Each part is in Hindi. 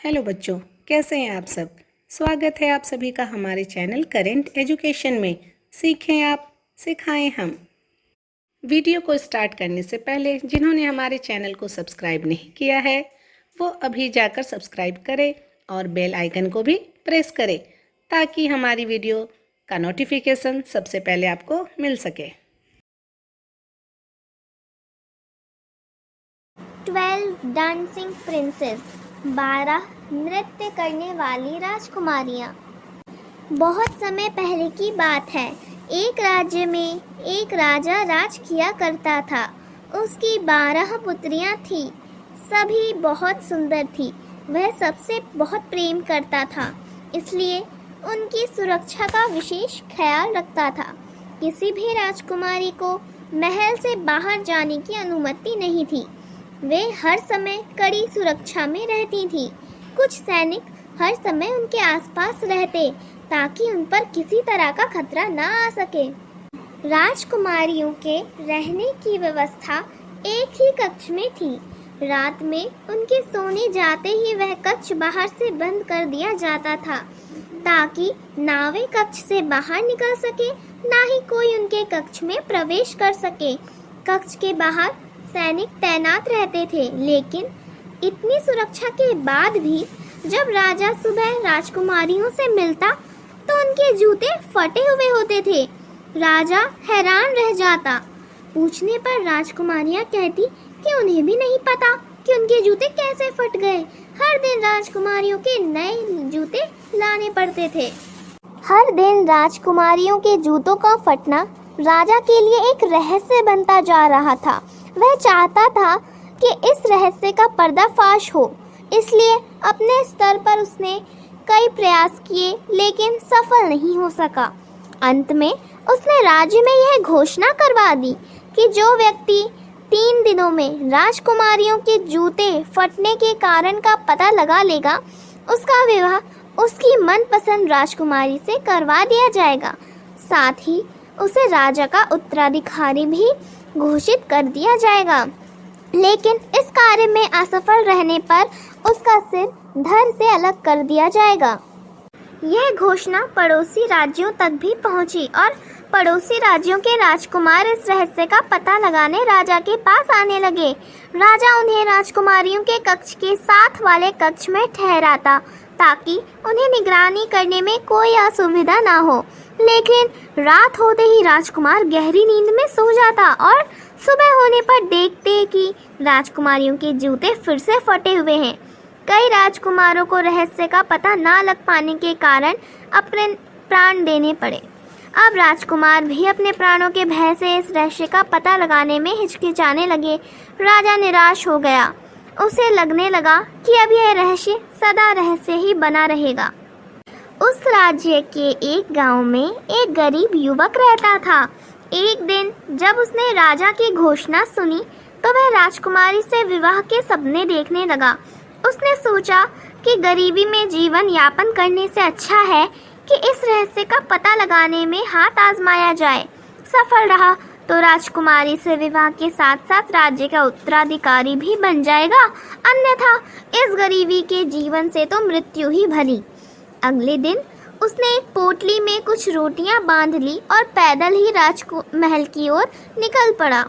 हेलो बच्चों, कैसे हैं आप सब। स्वागत है आप सभी का हमारे चैनल करेंट एजुकेशन में। सीखें आप, सिखाएं हम। वीडियो को स्टार्ट करने से पहले जिन्होंने हमारे चैनल को सब्सक्राइब नहीं किया है वो अभी जाकर सब्सक्राइब करें और बेल आइकन को भी प्रेस करें ताकि हमारी वीडियो का नोटिफिकेशन सबसे पहले आपको मिल सके। 12 डांसिंग प्रिंसेस, 12 नृत्य करने वाली राजकुमारियाँ। बहुत समय पहले की बात है। एक राज्य में एक राजा राज किया करता था। उसकी 12 पुत्रियाँ थीं। सभी बहुत सुंदर थी। वह सबसे बहुत प्रेम करता था, इसलिए उनकी सुरक्षा का विशेष ख्याल रखता था। किसी भी राजकुमारी को महल से बाहर जाने की अनुमति नहीं थी। वे हर समय कड़ी सुरक्षा में रहती थीं। कुछ सैनिक हर समय उनके आसपास रहते ताकि उन पर किसी तरह का खतरा न आ सके। राजकुमारियों के रहने की व्यवस्था एक ही कक्ष में थी। रात में उनके सोने जाते ही वह कक्ष बाहर से बंद कर दिया जाता था ताकि ना वे कक्ष से बाहर निकल सके, ना ही कोई उनके कक्ष में प्रवेश कर सके। कक्ष के बाहर सैनिक तैनात रहते थे, लेकिन इतनी सुरक्षा के बाद भी जब राजा सुबह राजकुमारियों से मिलता तो उनके जूते फटे हुए होते थे। राजा हैरान रह जाता। पूछने पर राजकुमारियां कहती कि उन्हें भी नहीं पता कि उनके जूते कैसे फट गए। हर दिन राजकुमारियों के नए जूते लाने पड़ते थे। हर दिन राजकुमारियों के जूतों का फटना राजा के लिए एक रहस्य बनता जा रहा था। वह चाहता था कि इस रहस्य का पर्दाफाश हो, इसलिए अपने स्तर पर उसने कई प्रयास किए, लेकिन सफल नहीं हो सका। अंत में उसने राज्य में यह घोषणा करवा दी कि जो व्यक्ति 3 दिनों में राजकुमारियों के जूते फटने के कारण का पता लगा लेगा, उसका विवाह उसकी मनपसंद राजकुमारी से करवा दिया जाएगा। साथ ही उसे राजा का उत्तराधिकारी भी घोषित कर दिया जाएगा। लेकिन इस कार्य में असफल रहने पर उसका सिर धड़ से अलग कर दिया जाएगा। यह घोषणा पड़ोसी राज्यों तक भी पहुंची और पड़ोसी राज्यों के राजकुमार इस रहस्य का पता लगाने राजा के पास आने लगे। राजा उन्हें राजकुमारियों के कक्ष के साथ वाले कक्ष में ठहराता ताकि उन्हें निगरानी करने में कोई असुविधा ना हो। लेकिन रात होते ही राजकुमार गहरी नींद में सो जाता और सुबह होने पर देखते कि राजकुमारियों के जूते फिर से फटे हुए हैं। कई राजकुमारों को रहस्य का पता ना लग पाने के कारण अपने प्राण देने पड़े। अब राजकुमार भी अपने प्राणों के भय से इस रहस्य का पता लगाने में हिचकिचाने लगे। राजा निराश हो गया। उसे लगने लगा कि अब यह रहस्य सदा रहस्य ही बना रहेगा। उस राज्य के एक गांव में एक गरीब युवक रहता था। एक दिन जब उसने राजा की घोषणा सुनी तो वह राजकुमारी से विवाह के सपने देखने लगा। उसने सोचा कि गरीबी में जीवन यापन करने से अच्छा है कि इस रहस्य का पता लगाने में हाथ आजमाया जाए। सफल रहा तो राजकुमारी से विवाह के साथ साथ राज्य का उत्तराधिकारी भी बन जाएगा, अन्यथा इस गरीबी के जीवन से तो मृत्यु ही भली। अगले दिन उसने एक पोटली में कुछ रोटियां बांध ली और पैदल ही राजमहल की ओर निकल पड़ा।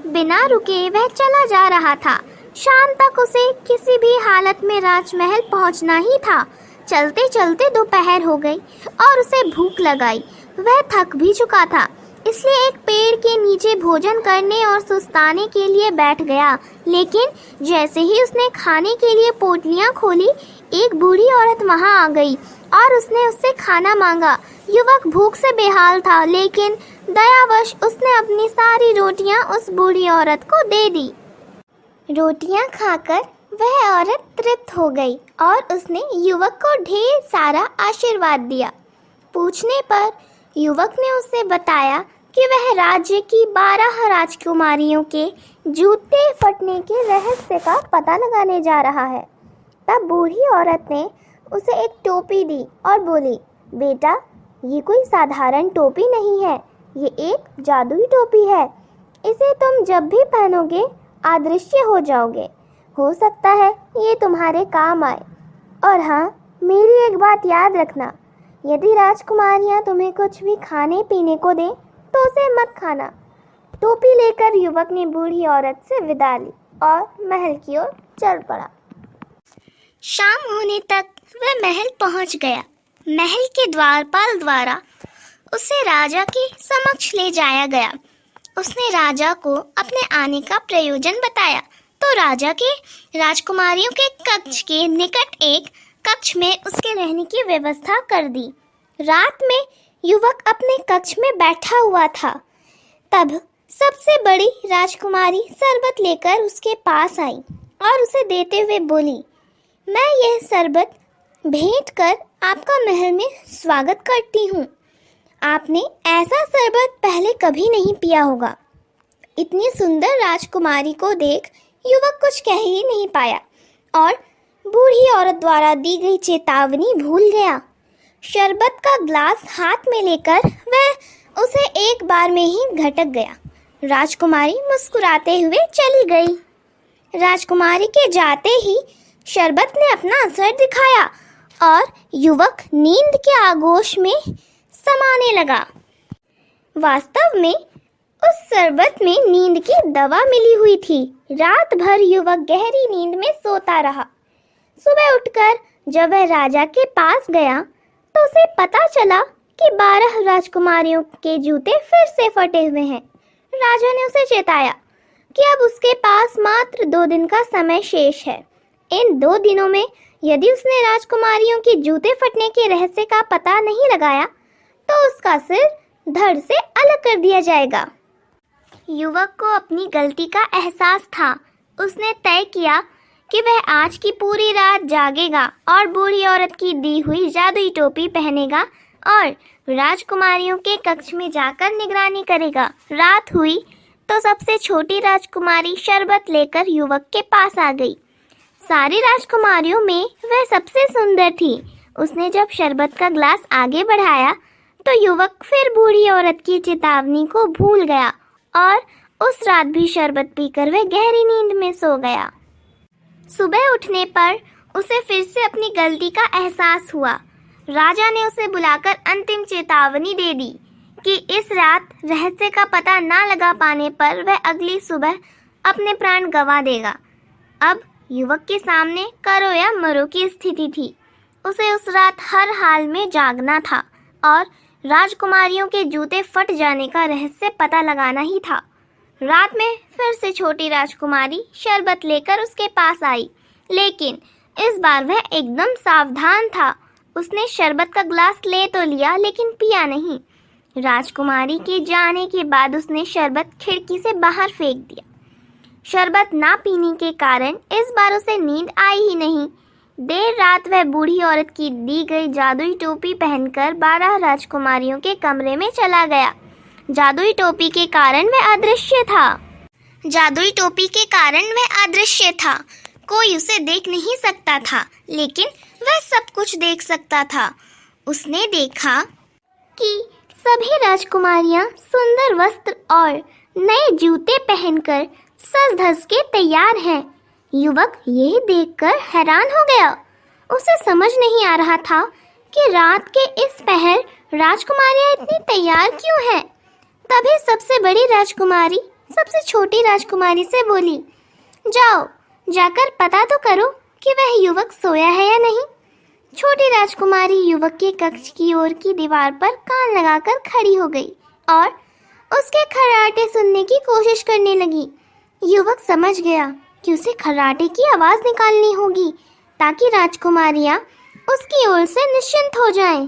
बिना रुके वह चला जा रहा था। शाम तक उसे किसी भी हालत में राजमहल पहुंचना ही था। चलते चलते दोपहर हो गई और उसे भूख लगाई। वह थक भी चुका था, इसलिए एक पेड़ के नीचे भोजन करने और सुस्ताने के लिए बैठ गया। लेकिन जैसे ही उसने खाने के लिए पोटलियां खोली, एक बूढ़ी औरत वहां आ गई और उसने उससे खाना मांगा। युवक भूख से बेहाल था, लेकिन दयावश उसने अपनी सारी रोटियां उस बूढ़ी औरत को दे दी। रोटियां खाकर वह औरत तृप्त हो गई और उसने युवक को ढेर सारा आशीर्वाद दिया। पूछने पर युवक ने उसे बताया कि वह राज्य की 12 राजकुमारियों के जूते फटने के रहस्य का पता लगाने जा रहा है। तब बूढ़ी औरत ने उसे एक टोपी दी और बोली, बेटा, ये कोई साधारण टोपी नहीं है, ये एक जादुई टोपी है। इसे तुम जब भी पहनोगे अदृश्य हो जाओगे। हो सकता है ये तुम्हारे काम आए। और हाँ, मेरी एक बात याद रखना, यदि राजकुमारियाँ तुम्हें कुछ भी खाने पीने को दें तो उसे मत खाना। टोपी लेकर युवक ने बूढ़ी औरत से विदा ली और महल की ओर चल पड़ा। शाम होने तक वह महल पहुंच गया। महल के द्वारपाल द्वारा उसे राजा के समक्ष ले जाया गया। उसने राजा को अपने आने का प्रयोजन बताया तो राजा के राजकुमारियों के कक्ष के निकट एक कक्ष में उसके रहने की व्यवस्था कर दी। रात में युवक अपने कक्ष में बैठा हुआ था। तब सबसे बड़ी राजकुमारी शरबत लेकर उसके पास आई और उसे देते हुए बोली, मैं यह शरबत भेंट कर आपका महल में स्वागत करती हूँ। आपने ऐसा शरबत पहले कभी नहीं पिया होगा। इतनी सुंदर राजकुमारी को देख युवक कुछ कह ही नहीं पाया और बूढ़ी औरत द्वारा दी गई चेतावनी भूल गया। शरबत का ग्लास हाथ में लेकर वह उसे एक बार में ही घटक गया। राजकुमारी मुस्कुराते हुए चली गई। राजकुमारी के जाते ही शरबत ने अपना असर दिखाया और युवक नींद के आगोश में समाने लगा। वास्तव में उस शरबत में नींद की दवा मिली हुई थी। रात भर युवक गहरी नींद में सोता रहा। सुबह उठकर जब वह राजा के पास गया तो उसे पता चला कि 12 राजकुमारियों के जूते फिर से फटे हुए हैं। राजा ने उसे चेताया कि अब उसके पास मात्र 2 दिन का समय शेष है। इन 2 दिनों में यदि उसने राजकुमारियों के जूते फटने के रहस्य का पता नहीं लगाया तो उसका सिर धड़ से अलग कर दिया जाएगा। युवक को अपनी गलती का एहसास था। उसने तय किया कि वह आज की पूरी रात जागेगा और बूढ़ी औरत की दी हुई जादुई टोपी पहनेगा और राजकुमारियों के कक्ष में जाकर निगरानी करेगा। रात हुई तो सबसे छोटी राजकुमारी शरबत लेकर युवक के पास आ गई। सारी राजकुमारियों में वह सबसे सुंदर थी। उसने जब शरबत का ग्लास आगे बढ़ाया तो युवक फिर बूढ़ी औरत की चेतावनी को भूल गया और उस रात भी शरबत पीकर वह गहरी नींद में सो गया। सुबह उठने पर उसे फिर से अपनी गलती का एहसास हुआ। राजा ने उसे बुलाकर अंतिम चेतावनी दे दी कि इस रात रहस्य का पता ना लगा पाने पर वह अगली सुबह अपने प्राण गंवा देगा। अब युवक के सामने करो या मरो की स्थिति थी। उसे उस रात हर हाल में जागना था और राजकुमारियों के जूते फट जाने का रहस्य पता लगाना ही था। रात में फिर से छोटी राजकुमारी शरबत लेकर उसके पास आई, लेकिन इस बार वह एकदम सावधान था। उसने शरबत का ग्लास ले तो लिया लेकिन पिया नहीं। राजकुमारी के जाने के बाद उसने शरबत खिड़की से बाहर फेंक दिया। शरबत ना पीने के कारण इस बार उसे नींद आई ही नहीं। देर रात वह बूढ़ी औरत की दी गई जादुई टोपी पहनकर 12 राजकुमारियों के कमरे में चला गया। जादुई टोपी के कारण वह अदृश्य था। जादुई टोपी के कारण वह अदृश्य था। कोई उसे देख नहीं सकता था, लेकिन वह सब कुछ देख सकता था। उसने देखा कि सभी राजकुमारियां सुंदर वस्त्र और नए जूते पहनकर सज धज के तैयार हैं। युवक यह देखकर हैरान हो गया। उसे समझ नहीं आ रहा था कि रात के इस पहर राजकुमारियां इतनी तैयार क्यों हैं। तभी सबसे बड़ी राजकुमारी सबसे छोटी राजकुमारी से बोली, जाओ जाकर पता तो करो कि वह युवक सोया है या नहीं। छोटी राजकुमारी युवक के कक्ष की ओर की दीवार पर कान लगाकर खड़ी हो गई और उसके खर्राटे सुनने की कोशिश करने लगी। युवक समझ गया कि उसे खर्राटे की आवाज़ निकालनी होगी ताकि राजकुमारियां उसकी ओर से निश्चिंत हो जाएं।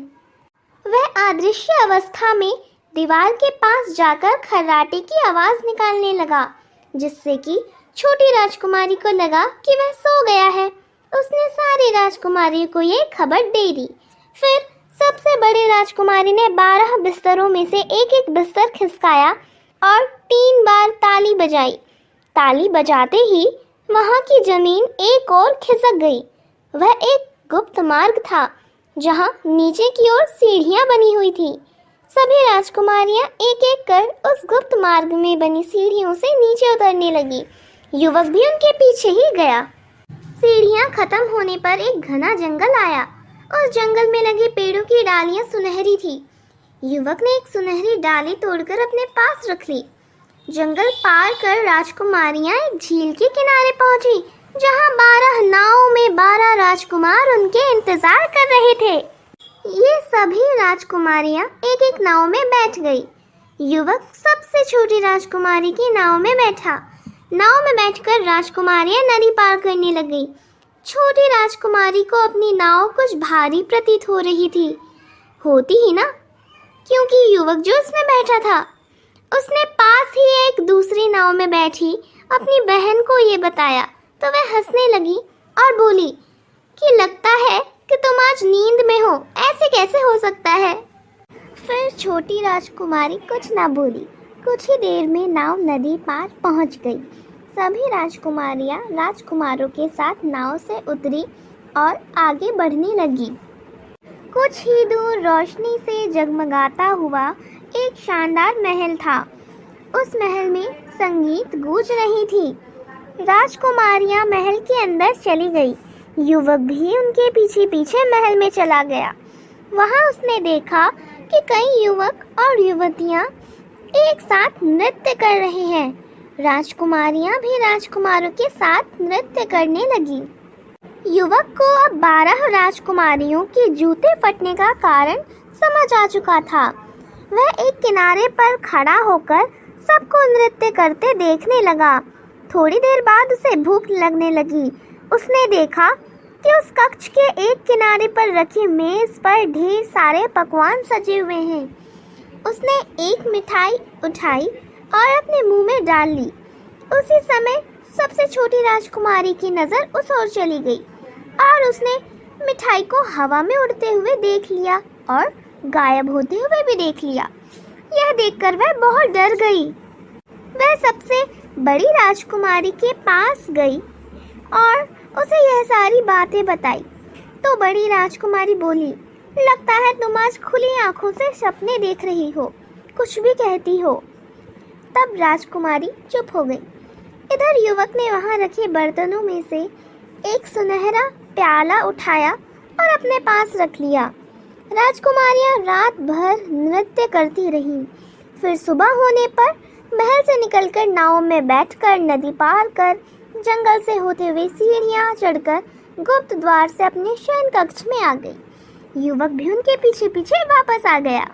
वह अदृश्य अवस्था में दीवार के पास जाकर खर्राटे की आवाज़ निकालने लगा, जिससे कि छोटी राजकुमारी को लगा कि वह सो गया है। उसने सारी राजकुमारियों को ये खबर दे दी। फिर सबसे बड़ी राजकुमारी ने 12 बिस्तरों में से एक बिस्तर खिसकाया और 3 बार ताली बजाई। ताली बजाते ही वहाँ की जमीन एक और खिसक गई। वह एक गुप्त मार्ग था जहाँ नीचे की ओर सीढ़ियाँ बनी हुई थी। सभी राजकुमारियाँ एक एक कर उस गुप्त मार्ग में बनी सीढ़ियों से नीचे उतरने लगी। युवक भी उनके पीछे ही गया। सीढ़ियां खत्म होने पर एक घना जंगल आया। उस जंगल में लगे पेड़ों की डालियां सुनहरी थी। युवक ने एक सुनहरी डाली तोड़कर अपने पास रख ली। जंगल पार कर राजकुमारियां एक झील के किनारे पहुंची, जहां 12 नावों में 12 राजकुमार उनके इंतजार कर रहे थे। ये सभी राजकुमारियां एक एक नाव में बैठ गई। युवक सबसे छोटी राजकुमारी की नाव में बैठा। नाव में बैठकर राजकुमारियां नदी पार करने लगी। छोटी राजकुमारी को अपनी नाव कुछ भारी प्रतीत हो रही थी। होती ही ना, क्योंकि युवक जो उसमें बैठा था उसने पास ही एक दूसरी नाव में बैठी अपनी बहन को ये बताया, तो वह हंसने लगी और बोली कि लगता है कि तुम आज नींद में हो, ऐसे कैसे हो सकता है। फिर छोटी राजकुमारी कुछ ना बोली। कुछ ही देर में नाव नदी पार पहुंच गई। सभी राजकुमारियां राजकुमारों के साथ नाव से उतरी और आगे बढ़ने लगी। कुछ ही दूर रोशनी से जगमगाता हुआ एक शानदार महल था। उस महल में संगीत गूंज रही थी। राजकुमारियां महल के अंदर चली गई। युवक भी उनके पीछे पीछे महल में चला गया। वहां उसने देखा कि कई युवक और युवतियां एक साथ नृत्य कर रहे हैं। राजकुमारियां भी राजकुमारों के साथ नृत्य करने लगी। युवक को अब 12 राजकुमारियों के जूते फटने का कारण समझ आ चुका था। वह एक किनारे पर खड़ा होकर सबको नृत्य करते देखने लगा। थोड़ी देर बाद उसे भूख लगने लगी। उसने देखा कि उस कक्ष के एक किनारे पर रखी मेज पर ढेर सारे पकवान सजे हुए हैं। उसने एक मिठाई उठाई और अपने मुंह में डाल ली। उसी समय सबसे छोटी राजकुमारी की नज़र उस ओर चली गई और उसने मिठाई को हवा में उड़ते हुए देख लिया और गायब होते हुए भी देख लिया। यह देखकर वह बहुत डर गई। वह सबसे बड़ी राजकुमारी के पास गई और उसे यह सारी बातें बताई। तो बड़ी राजकुमारी बोली, लगता है तुम आज खुली आंखों से सपने देख रही हो, कुछ भी कहती हो। तब राजकुमारी चुप हो गई। इधर युवक ने वहां रखे बर्तनों में से एक सुनहरा प्याला उठाया और अपने पास रख लिया। राजकुमारियां रात भर नृत्य करती रहीं। फिर सुबह होने पर महल से निकलकर नाव में बैठकर नदी पार कर जंगल से होते हुए सीढ़ियां चढ़कर गुप्त द्वार से अपने शयन कक्ष में आ गई। युवक भी उनके पीछे पीछे वापस आ गया।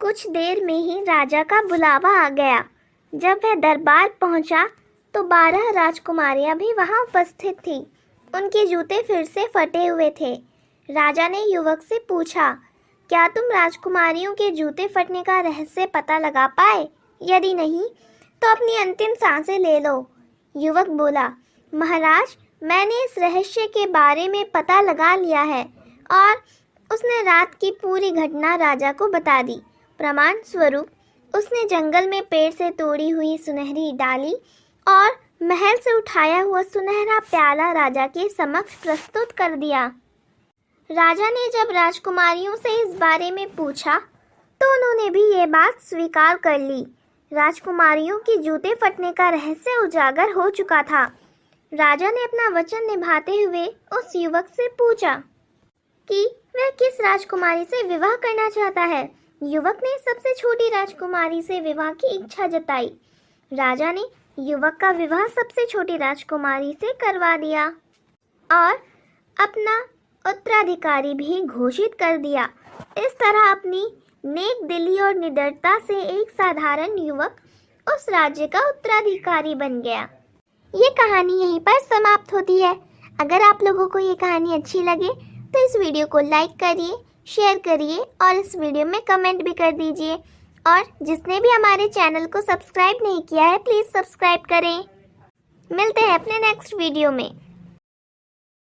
कुछ देर में ही राजा का बुलावा आ गया। जब वह दरबार पहुंचा तो 12 राजकुमारियां भी वहां उपस्थित थीं। उनके जूते फिर से फटे हुए थे। राजा ने युवक से पूछा, क्या तुम राजकुमारियों के जूते फटने का रहस्य पता लगा पाए? यदि नहीं तो अपनी अंतिम सांसें ले लो। युवक बोला, महाराज, मैंने इस रहस्य के बारे में पता लगा लिया है। और उसने रात की पूरी घटना राजा को बता दी। प्रमाण स्वरूप उसने जंगल में पेड़ से तोड़ी हुई सुनहरी डाली और महल से उठाया हुआ सुनहरा प्याला राजा के समक्ष प्रस्तुत कर दिया। राजा ने जब राजकुमारियों से इस बारे में पूछा तो उन्होंने भी ये बात स्वीकार कर ली। राजकुमारियों के जूते फटने का रहस्य उजागर हो चुका था। राजा ने अपना वचन निभाते हुए उस युवक से पूछा कि वह किस राजकुमारी से विवाह करना चाहता है। युवक ने सबसे छोटी राजकुमारी से विवाह की इच्छा जताई। राजा ने युवक का विवाह सबसे छोटी राजकुमारी से करवा दिया और अपना उत्तराधिकारी भी घोषित कर दिया। इस तरह अपनी नेक दिली और निडरता से एक साधारण युवक उस राज्य का उत्तराधिकारी बन गया। ये कहानी यहीं पर समाप्त होती है। अगर आप लोगों को ये कहानी अच्छी लगे तो इस वीडियो को लाइक करिए, शेयर करिए और इस वीडियो में कमेंट भी कर दीजिए। और जिसने भी हमारे चैनल को सब्सक्राइब नहीं किया है, प्लीज़ सब्सक्राइब करें। मिलते हैं अपने नेक्स्ट वीडियो में।